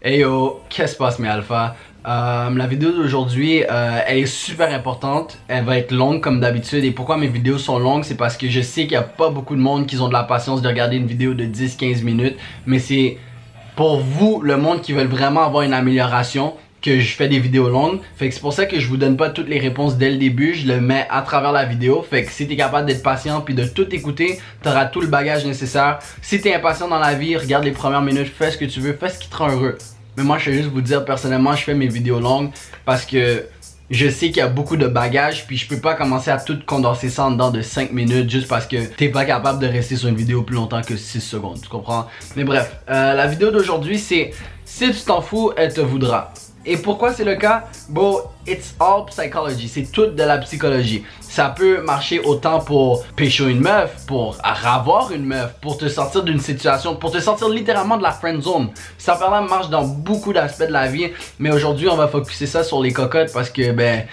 Hey yo, qu'est-ce qui se passe mes alphas? La vidéo d'aujourd'hui, elle est super importante. Elle va être longue comme d'habitude. Et pourquoi mes vidéos sont longues? C'est parce que je sais qu'il n'y a pas beaucoup de monde qui ont de la patience de regarder une vidéo de 10-15 minutes. Mais c'est pour vous, le monde qui veut vraiment avoir une amélioration, que je fais des vidéos longues. Fait que c'est pour ça que je vous donne pas toutes les réponses dès le début. Je le mets à travers la vidéo. Fait que si t'es capable d'être patient puis de tout écouter, t'auras tout le bagage nécessaire. Si t'es impatient dans la vie, regarde les premières minutes, fais ce que tu veux, fais ce qui te rend heureux. Mais moi je vais juste vous dire, personnellement je fais mes vidéos longues parce que je sais qu'il y a beaucoup de bagages, puis je peux pas commencer à tout condenser ça en dedans de 5 minutes juste parce que t'es pas capable de rester sur une vidéo plus longtemps que 6 secondes, tu comprends? Mais bref, la vidéo d'aujourd'hui c'est si tu t'en fous, elle te voudra. Et pourquoi c'est le cas? Bon, it's all psychology, c'est tout de la psychologie. Ça peut marcher autant pour pécho une meuf, pour avoir une meuf, pour te sortir d'une situation, pour te sortir littéralement de la friend zone. Ça marche dans beaucoup d'aspects de la vie, mais aujourd'hui on va focuser ça sur les cocottes parce que ben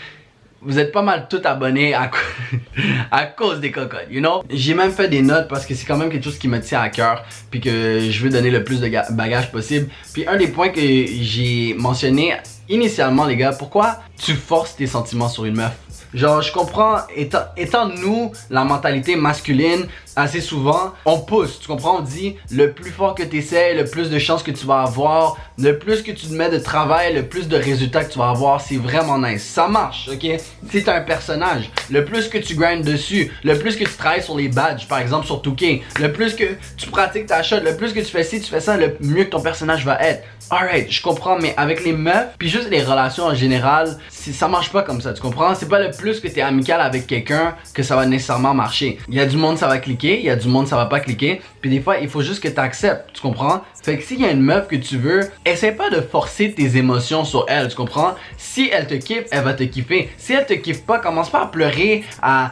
vous êtes pas mal tout abonnés à cause des cocottes, you know? J'ai même fait des notes parce que c'est quand même quelque chose qui me tient à cœur puis que je veux donner le plus de bagages possible. Puis un des points que j'ai mentionné initialement, les gars, pourquoi tu forces tes sentiments sur une meuf? Genre, je comprends, étant nous, la mentalité masculine, assez souvent, on pousse, tu comprends? On dit, le plus fort que tu essaies, le plus de chances que tu vas avoir, le plus que tu te mets de travail, le plus de résultats que tu vas avoir, c'est vraiment nice. Ça marche, ok? C'est un personnage. Le plus que tu grindes dessus, le plus que tu travailles sur les badges, par exemple sur 2K, le plus que tu pratiques ta shot, le plus que tu fais ci, tu fais ça, le mieux que ton personnage va être. Alright, je comprends, mais avec les meufs, puis juste les relations en général, ça marche pas comme ça, tu comprends? C'est pas le plus que t'es amical avec quelqu'un que ça va nécessairement marcher. Il y a du monde ça va cliquer, il y a du monde ça va pas cliquer, puis des fois il faut juste que t'acceptes, tu comprends? Fait que s'il y a une meuf que tu veux, essaie pas de forcer tes émotions sur elle, tu comprends? Si elle te kiffe, elle va te kiffer. Si elle te kiffe pas, commence pas à pleurer, à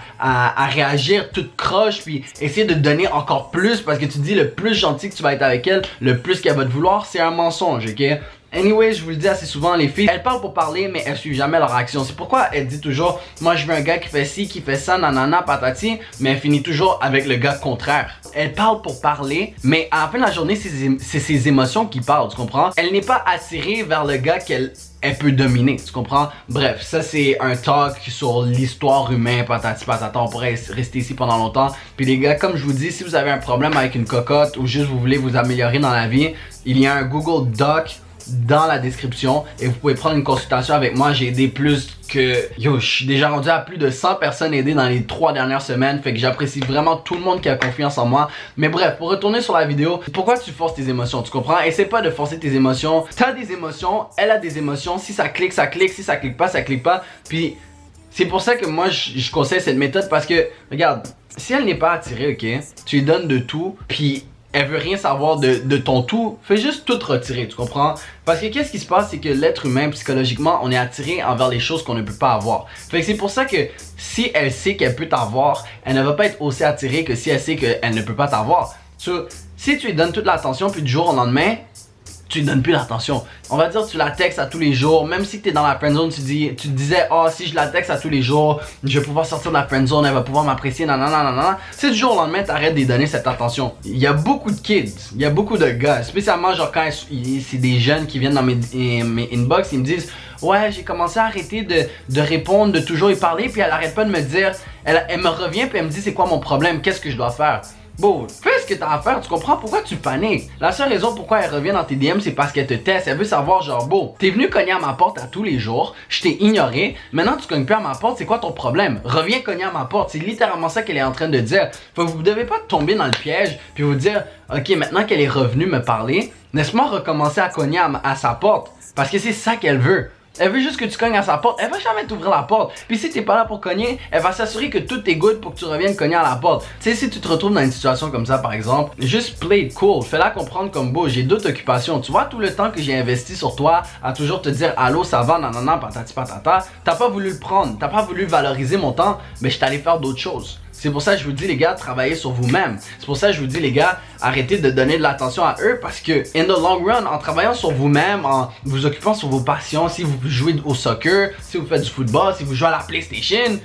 réagir toute croche, puis essayer de te donner encore plus parce que tu te dis le plus gentil que tu vas être avec elle, le plus qu'elle va te vouloir, c'est un mensonge, ok? Anyway, je vous le dis assez souvent, les filles, elles parlent pour parler, mais elles suivent jamais leur action. C'est pourquoi elles disent toujours, moi je veux un gars qui fait ci, qui fait ça, nanana, patati, mais elle finit toujours avec le gars contraire. Elle parle pour parler, mais à la fin de la journée, c'est ses émotions qui parlent, tu comprends? Elle n'est pas attirée vers le gars qu'elle peut dominer, tu comprends? Bref, ça c'est un talk sur l'histoire humaine, patati patata, on pourrait rester ici pendant longtemps. Puis les gars, comme je vous dis, si vous avez un problème avec une cocotte ou juste vous voulez vous améliorer dans la vie, il y a un Google Doc dans la description et vous pouvez prendre une consultation avec moi. J'ai aidé plus que... Yo, je suis déjà rendu à plus de 100 personnes aidées dans les 3 dernières semaines. Fait que j'apprécie vraiment tout le monde qui a confiance en moi. Mais bref, pour retourner sur la vidéo, pourquoi tu forces tes émotions, tu comprends? Essaie pas de forcer tes émotions. T'as des émotions, elle a des émotions. Si ça clique, ça clique. Si ça clique pas, ça clique pas. Puis c'est pour ça que moi je conseille cette méthode parce que, regarde, si elle n'est pas attirée, ok, tu lui donnes de tout, puis elle veut rien savoir de ton tout, fais juste tout retirer, tu comprends? Parce que qu'est-ce qui se passe, c'est que l'être humain, psychologiquement, on est attiré envers les choses qu'on ne peut pas avoir. Fait que c'est pour ça que si elle sait qu'elle peut t'avoir, elle ne va pas être aussi attirée que si elle sait qu'elle ne peut pas t'avoir. Si tu lui donnes toute l'attention, puis du jour au lendemain, tu lui donnes plus l'attention. On va dire tu la textes à tous les jours, même si tu es dans la friendzone, tu te disais oh si je la texte à tous les jours, je vais pouvoir sortir de la friendzone, elle va pouvoir m'apprécier, nanana. Si du jour au lendemain t'arrêtes de lui donner cette attention. Il y a beaucoup de kids, il y a beaucoup de gars, spécialement genre quand c'est des jeunes qui viennent dans mes inbox, ils me disent ouais j'ai commencé à arrêter de répondre, de toujours y parler, puis elle arrête pas de me dire, elle me revient puis elle me dit c'est quoi mon problème, qu'est-ce que je dois faire? Bon, fais ce que t'as à faire, tu comprends pourquoi tu paniques. La seule raison pourquoi elle revient dans tes DM, c'est parce qu'elle te teste. Elle veut savoir genre, bon, t'es venu cogner à ma porte à tous les jours, je t'ai ignoré, maintenant tu cognes plus à ma porte, c'est quoi ton problème? Reviens cogner à ma porte, c'est littéralement ça qu'elle est en train de dire. Faut que vous devez pas tomber dans le piège, puis vous dire, ok, maintenant qu'elle est revenue me parler, laisse-moi recommencer à cogner à sa porte, parce que c'est ça qu'elle veut. Elle veut juste que tu cognes à sa porte, elle va jamais t'ouvrir la porte. Puis si t'es pas là pour cogner, elle va s'assurer que tout est good pour que tu reviennes cogner à la porte. Tu sais, si tu te retrouves dans une situation comme ça par exemple, juste play it cool, fais-la comprendre comme beau, j'ai d'autres occupations. Tu vois tout le temps que j'ai investi sur toi à toujours te dire allô ça va, nanana, patati patata, t'as pas voulu le prendre, t'as pas voulu valoriser mon temps, mais je t'allais faire d'autres choses. C'est pour ça que je vous dis les gars, travaillez sur vous-même. C'est pour ça que je vous dis les gars, arrêtez de donner de l'attention à eux parce que in the long run, en travaillant sur vous-même, en vous occupant sur vos passions, si vous jouez au soccer, si vous faites du football, si vous jouez à la PlayStation,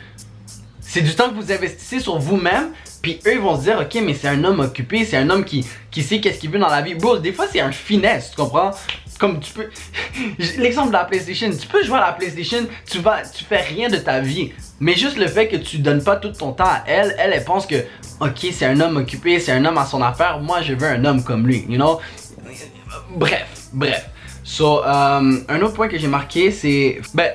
c'est du temps que vous investissez sur vous-même. Puis eux ils vont se dire ok mais c'est un homme occupé, c'est un homme qui sait qu'est-ce qu'il veut dans la vie. Bro, des fois c'est un finesse, tu comprends? comme tu peux... L'exemple de la PlayStation, tu peux jouer à la PlayStation, tu fais rien de ta vie. Mais juste le fait que tu donnes pas tout ton temps à elle pense que, ok, c'est un homme occupé, c'est un homme à son affaire, moi je veux un homme comme lui, you know? Bref. So, un autre point que j'ai marqué, c'est... Ben,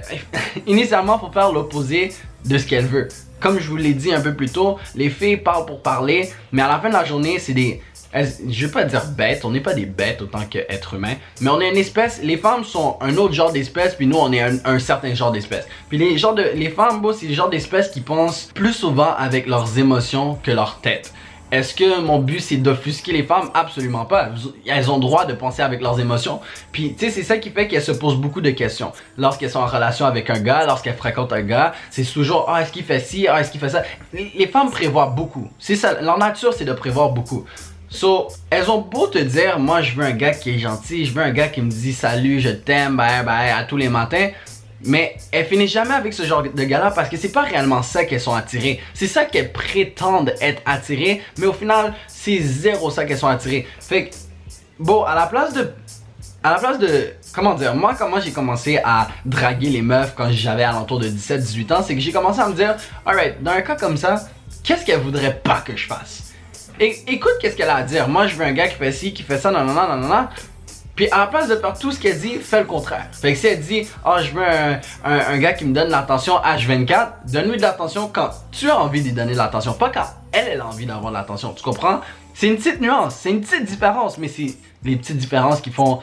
initialement, faut faire l'opposé de ce qu'elle veut. Comme je vous l'ai dit un peu plus tôt, les filles parlent pour parler, mais à la fin de la journée, c'est des... Je vais pas dire bêtes, on n'est pas des bêtes autant qu'être humain, mais on est une espèce, les femmes sont un autre genre d'espèce, puis nous on est un certain genre d'espèce. Puis les femmes, bon, c'est le genre d'espèce qui pensent plus souvent avec leurs émotions que leur tête. Est-ce que mon but c'est d'offusquer les femmes? Absolument pas. Elles ont le droit de penser avec leurs émotions. Puis tu sais, c'est ça qui fait qu'elles se posent beaucoup de questions. Lorsqu'elles sont en relation avec un gars, lorsqu'elles fréquentent un gars, c'est toujours est-ce qu'il fait ci, est-ce qu'il fait ça. Les femmes prévoient beaucoup. C'est ça, leur nature c'est de prévoir beaucoup. So, elles ont beau te dire, moi je veux un gars qui est gentil, je veux un gars qui me dit salut, je t'aime, bye bye à tous les matins. Mais elles finissent jamais avec ce genre de gars-là parce que c'est pas réellement ça qu'elles sont attirées. C'est ça qu'elles prétendent être attirées, mais au final, c'est zéro ça qu'elles sont attirées. Fait que, bon, à la place de, comment dire, moi comment j'ai commencé à draguer les meufs quand j'avais alentour de 17-18 ans, c'est que j'ai commencé à me dire, alright, dans un cas comme ça, qu'est-ce qu'elle voudrait pas que je fasse? Écoute qu'est-ce qu'elle a à dire. Moi je veux un gars qui fait ci, qui fait ça, nanana. Puis à la place de faire tout ce qu'elle dit, fais le contraire. Fait que si elle dit, je veux un gars qui me donne l'attention H24, donne-lui de l'attention quand tu as envie de lui donner de l'attention, pas quand elle a envie d'avoir de l'attention. Tu comprends? C'est une petite nuance, c'est une petite différence, mais c'est les petites différences qui font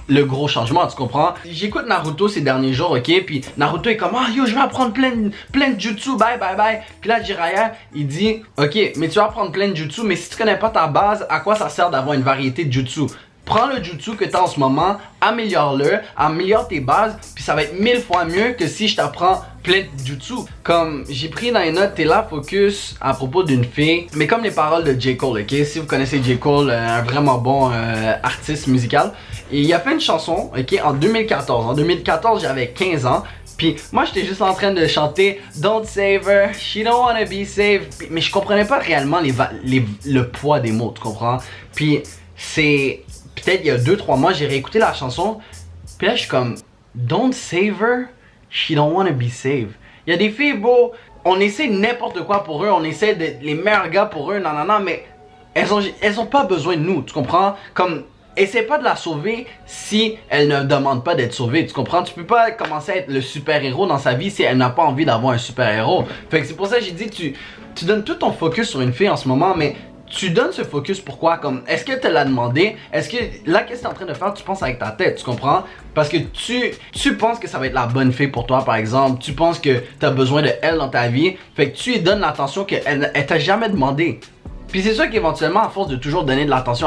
le gros changement, tu comprends? J'écoute Naruto ces derniers jours, ok? Puis Naruto est comme, yo, je vais apprendre plein de jutsu, bye. Puis là, Jiraiya, il dit, ok, mais tu vas apprendre plein de jutsu, mais si tu connais pas ta base, à quoi ça sert d'avoir une variété de jutsu? Prends le jutsu que tu as en ce moment, améliore-le, améliore tes bases, puis ça va être 1000 fois mieux que si je t'apprends plein de jutsu. Comme j'ai pris dans les notes, t'es là focus à propos d'une fille, mais comme les paroles de J. Cole, ok? Si vous connaissez J. Cole, un vraiment bon artiste musical, et il a fait une chanson, ok, en 2014. En 2014, j'avais 15 ans. Puis moi j'étais juste en train de chanter Don't save her, she don't wanna be saved. Mais je comprenais pas réellement le poids des mots, tu comprends? Puis c'est... Peut-être il y a 2-3 mois, j'ai réécouté la chanson. Puis là je suis comme Don't save her, she don't wanna be saved. Il y a des filles, bro, on essaie n'importe quoi pour eux, on essaie d'être les meilleurs gars pour eux, non, mais elles ont pas besoin de nous, tu comprends? Comme... Essaie pas de la sauver si elle ne demande pas d'être sauvée, tu comprends? Tu peux pas commencer à être le super-héros dans sa vie si elle n'a pas envie d'avoir un super-héros. Fait que c'est pour ça que j'ai dit, tu donnes tout ton focus sur une fille en ce moment, mais tu donnes ce focus pourquoi? Comme, est-ce que tu l'as demandé? Est-ce que, là, qu'est-ce que tu es en train de faire? Tu penses avec ta tête, tu comprends? Parce que tu penses que ça va être la bonne fille pour toi, par exemple. Tu penses que tu as besoin de elle dans ta vie. Fait que tu lui donnes l'attention qu'elle t'a jamais demandé. Puis c'est sûr qu'éventuellement, à force de toujours donner de l'attention,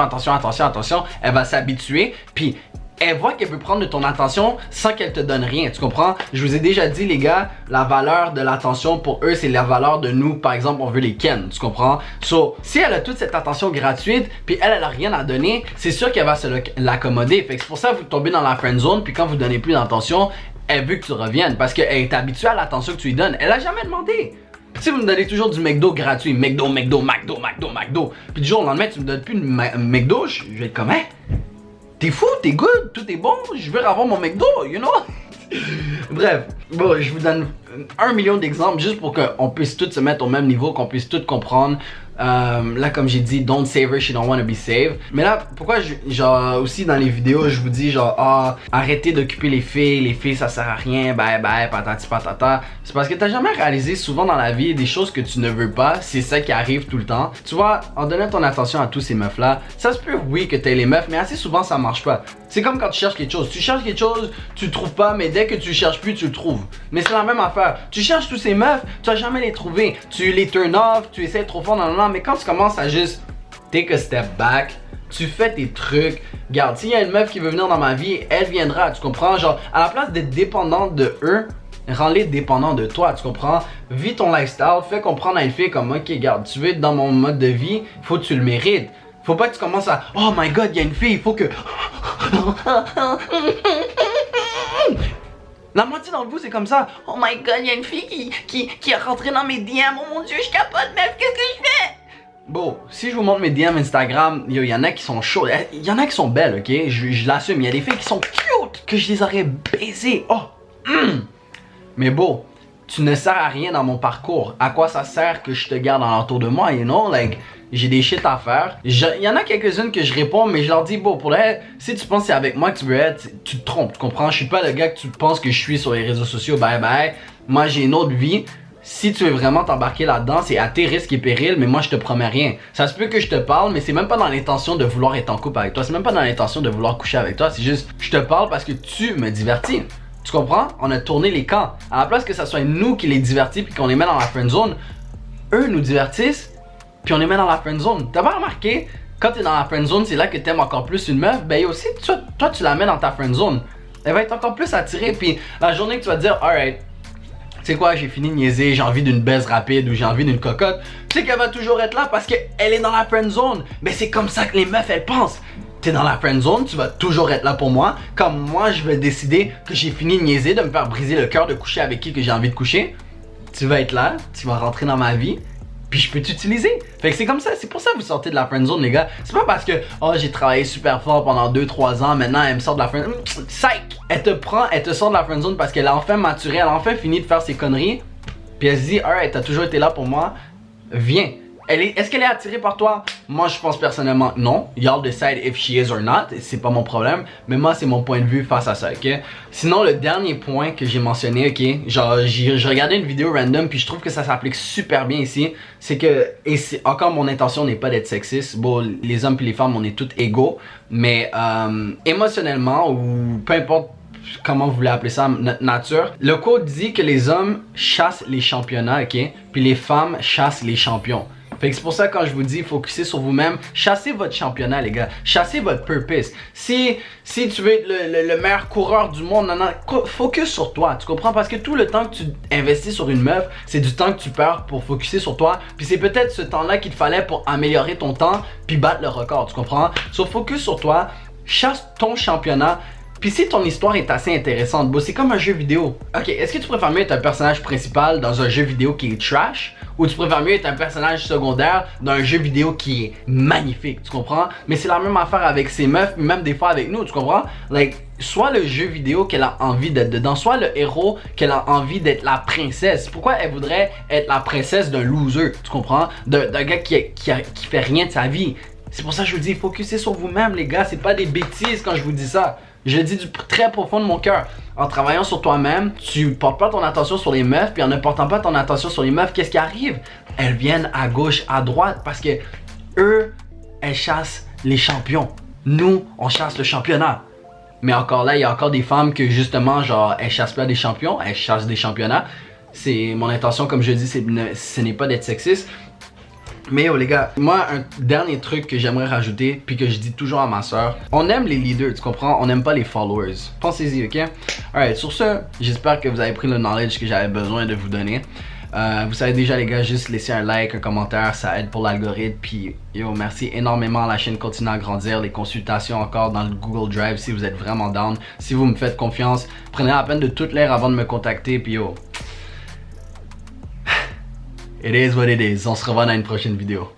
elle va s'habituer. Puis elle voit qu'elle peut prendre de ton attention sans qu'elle te donne rien, tu comprends? Je vous ai déjà dit, les gars, la valeur de l'attention pour eux, c'est la valeur de nous. Par exemple, on veut les ken, tu comprends? So, si elle a toute cette attention gratuite, puis elle a rien à donner, c'est sûr qu'elle va se l'accommoder. Fait que c'est pour ça que vous tombez dans la friend zone, puis quand vous donnez plus d'attention, elle veut que tu reviennes parce qu'elle est habituée à l'attention que tu lui donnes. Elle a jamais demandé. Si vous me donnez toujours du McDo gratuit, McDo, puis du jour au lendemain tu me donnes plus de McDo, je vais être comme, hein? T'es fou, t'es good, tout est bon, je veux avoir mon McDo, you know? Bref, bon, je vous donne 1 million d'exemples juste pour qu'on puisse tous se mettre au même niveau, qu'on puisse tous comprendre. Là, comme j'ai dit, don't save her, she don't wanna be saved. Mais là, pourquoi, genre, aussi dans les vidéos, je vous dis, genre, arrêtez d'occuper les filles ça sert à rien, bye, patati patata. C'est parce que t'as jamais réalisé souvent dans la vie des choses que tu ne veux pas, c'est ça qui arrive tout le temps. Tu vois, en donnant ton attention à tous ces meufs-là, ça se peut, oui, que t'aies les meufs, mais assez souvent, ça marche pas. C'est comme quand tu cherches quelque chose. Tu cherches quelque chose, tu le trouves pas, mais dès que tu le cherches plus, tu le trouves. Mais c'est la même affaire. Tu cherches tous ces meufs, tu vas jamais les trouver. Tu les turn off, tu essaies trop fort, mais quand tu commences à juste take a step back, tu fais tes trucs. Regarde, s'il y a une meuf qui veut venir dans ma vie, elle viendra, tu comprends? Genre, à la place d'être dépendante de eux, rends-les dépendants de toi, tu comprends? Vis ton lifestyle, fais comprendre à une fille comme, ok, regarde, tu veux être dans mon mode de vie, faut que tu le mérites. Faut pas que tu commences à, oh my god, il y a une fille, il faut que... La moitié d'entre vous, c'est comme ça. Oh my god, il y a une fille qui est rentrée dans mes DM. Oh mon dieu, je capote, meuf, qu'est-ce que je fais? Bon, si je vous montre mes DM Instagram, il y en a qui sont chaudes, il y en a qui sont belles, ok? Je l'assume, il y a des filles qui sont cute, que je les aurais baisées. Oh! Mais bon, tu ne sers à rien dans mon parcours. À quoi ça sert que je te garde autour de moi, you know? Like, j'ai des shit à faire. Il y en a quelques-unes que je réponds, mais je leur dis, bon, pour le si tu penses que c'est avec moi que tu veux être, tu te trompes, tu comprends? Je suis pas le gars que tu penses que je suis sur les réseaux sociaux, bye bye. Moi, j'ai une autre vie. Si tu veux vraiment t'embarquer là-dedans, c'est à tes risques et périls, mais moi je te promets rien. Ça se peut que je te parle, mais c'est même pas dans l'intention de vouloir être en couple avec toi. C'est même pas dans l'intention de vouloir coucher avec toi. C'est juste, je te parle parce que tu me divertis. Tu comprends? On a tourné les camps. À la place que ça soit nous qui les divertit puis qu'on les met dans la friend zone, eux nous divertissent puis on les met dans la friend zone. T'as pas remarqué? Quand t'es dans la friend zone, c'est là que t'aimes encore plus une meuf. Ben aussi, toi tu la mets dans ta friend zone. Elle va être encore plus attirée. Puis la journée que tu vas te dire, alright, tu sais quoi, j'ai fini de niaiser, j'ai envie d'une baise rapide ou j'ai envie d'une cocotte. Tu sais qu'elle va toujours être là parce qu'elle est dans la friend zone. Mais c'est comme ça que les meufs, elles pensent. T'es dans la friend zone, tu vas toujours être là pour moi. Comme moi, je vais décider que j'ai fini de niaiser, de me faire briser le cœur, de coucher avec qui que j'ai envie de coucher. Tu vas être là, tu vas rentrer dans ma vie. Puis je peux t'utiliser. Fait que c'est comme ça, c'est pour ça que vous sortez de la friendzone, les gars. C'est pas parce que, oh, j'ai travaillé super fort pendant 2-3 ans, maintenant elle me sort de la friendzone. Psych! Elle te prend, elle te sort de la friendzone parce qu'elle a enfin maturé, elle a enfin fini de faire ses conneries. Puis elle se dit, alright, t'as toujours été là pour moi, viens. Est-ce qu'elle est attirée par toi? Moi, je pense personnellement non. Y'all decide if she is or not. C'est pas mon problème. Mais moi, c'est mon point de vue face à ça, ok? Sinon, le dernier point que j'ai mentionné, ok? Genre, j'ai regardé une vidéo random, puis je trouve que ça s'applique super bien ici. C'est que, et encore mon intention n'est pas d'être sexiste. Bon, les hommes puis les femmes, on est tous égaux. Mais émotionnellement, ou peu importe comment vous voulez appeler ça, notre nature. Le code dit que les hommes chassent les championnats, ok? Puis les femmes chassent les champions. Fait que c'est pour ça que quand je vous dis focussez sur vous-même, chassez votre championnat les gars, chassez votre purpose. Si tu veux être le meilleur coureur du monde, focus sur toi, tu comprends? Parce que tout le temps que tu investis sur une meuf, c'est du temps que tu perds pour focuser sur toi. Puis c'est peut-être ce temps-là qu'il te fallait pour améliorer ton temps, puis battre le record, tu comprends? So focus sur toi, chasse ton championnat. Puis si ton histoire est assez intéressante, bon, c'est comme un jeu vidéo. Ok, est-ce que tu préfères mieux être un personnage principal dans un jeu vidéo qui est trash? Ou tu préfères mieux être un personnage secondaire dans un jeu vidéo qui est magnifique, tu comprends? Mais c'est la même affaire avec ces meufs, même des fois avec nous, tu comprends? Like, soit le jeu vidéo qu'elle a envie d'être dedans, soit le héros qu'elle a envie d'être la princesse. Pourquoi elle voudrait être la princesse d'un loser, tu comprends? D'un gars qui fait rien de sa vie. C'est pour ça que je vous dis, focussez sur vous-même les gars, c'est pas des bêtises quand je vous dis ça. Je le dis du très profond de mon cœur. En travaillant sur toi-même, tu portes pas ton attention sur les meufs, puis en ne portant pas ton attention sur les meufs, qu'est-ce qui arrive? Elles viennent à gauche, à droite, parce que eux, elles chassent les champions. Nous, on chasse le championnat. Mais encore là, il y a encore des femmes que justement, genre, elles chassent pas des champions, elles chassent des championnats. C'est mon intention, comme je dis, ce n'est pas d'être sexiste. Mais oh les gars, moi un dernier truc que j'aimerais rajouter, puis que je dis toujours à ma soeur, on aime les leaders, tu comprends? On n'aime pas les followers. Pensez-y, ok? Alright, sur ce, j'espère que vous avez pris le knowledge que j'avais besoin de vous donner. Vous savez déjà les gars, juste laisser un like, un commentaire, ça aide pour l'algorithme. Puis yo, merci énormément, la chaîne continue à grandir, les consultations encore dans le Google Drive si vous êtes vraiment down. Si vous me faites confiance, prenez la peine de toute l'air avant de me contacter, puis yo. It is what it is. On se revoit dans une prochaine vidéo.